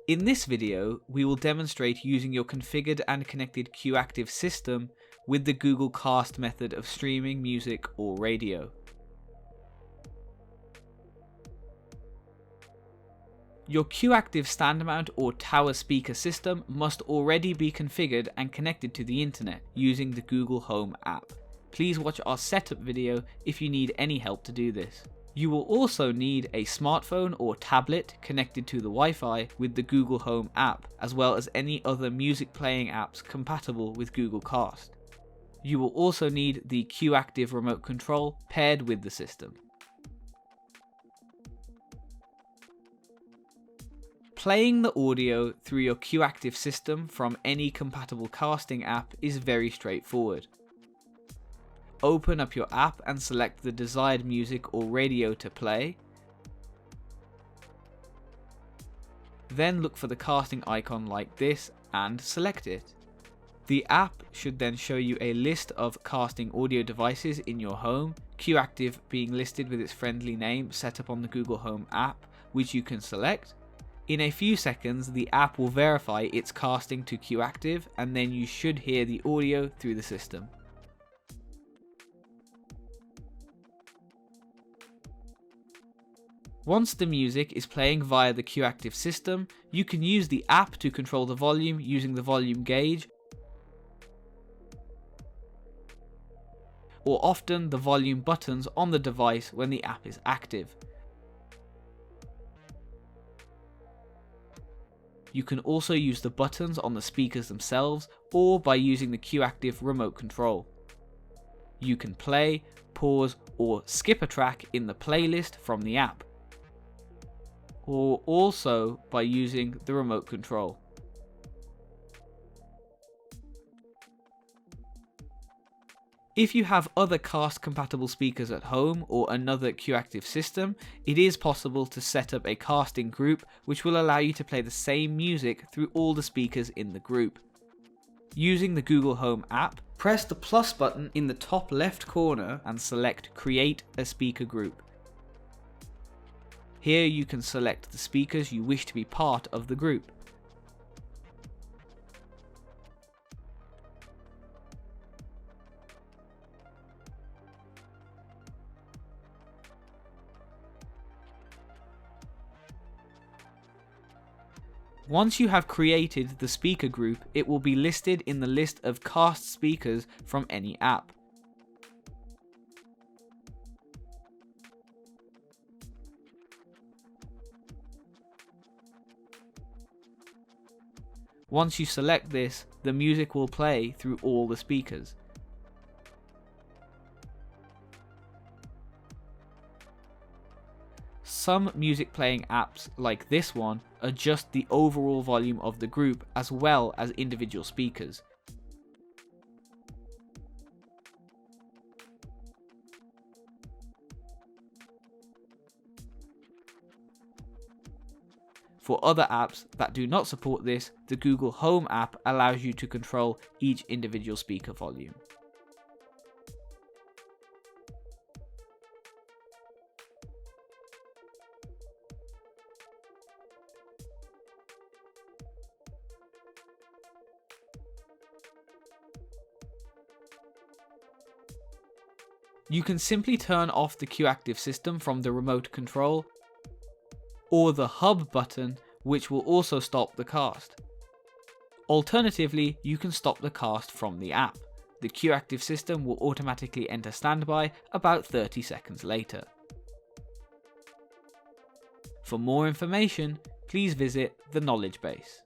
In this video, we will demonstrate using your configured and connected QActive system with the Google Cast method of streaming music or radio. Your QActive stand mount or tower speaker system must already be configured and connected to the internet using the Google Home app. Please watch our setup video if you need any help to do this. You will also need a smartphone or tablet connected to the Wi-Fi with the Google Home app, as well as any other music playing apps compatible with Google Cast. You will also need the QActive remote control paired with the system. Playing the audio through your QActive system from any compatible casting app is very straightforward. Open up your app and select the desired music or radio to play. Then look for the casting icon like this and select it. The app should then show you a list of casting audio devices in your home, QActive being listed with its friendly name set up on the Google Home app, which you can select. In a few seconds, the app will verify its casting to QActive, and then you should hear the audio through the system. Once the music is playing via the QActive system, you can use the app to control the volume using the volume gauge, or often the volume buttons on the device when the app is active. You can also use the buttons on the speakers themselves or by using the QActive remote control. You can play, pause, or skip a track in the playlist from the app, or also by using the remote control. If you have other Cast compatible speakers at home or another QActive system, it is possible to set up a casting group which will allow you to play the same music through all the speakers in the group. Using the Google Home app, press the plus button in the top left corner and select Create a Speaker Group. Here you can select the speakers you wish to be part of the group. Once you have created the speaker group, it will be listed in the list of Cast speakers from any app. Once you select this, the music will play through all the speakers. Some music playing apps, like this one, adjust the overall volume of the group as well as individual speakers. For other apps that do not support this, the Google Home app allows you to control each individual speaker volume. You can simply turn off the QActive system from the remote control, or the hub button, which will also stop the cast. Alternatively, you can stop the cast from the app. The QActive system will automatically enter standby about 30 seconds later. For more information, please visit the knowledge base.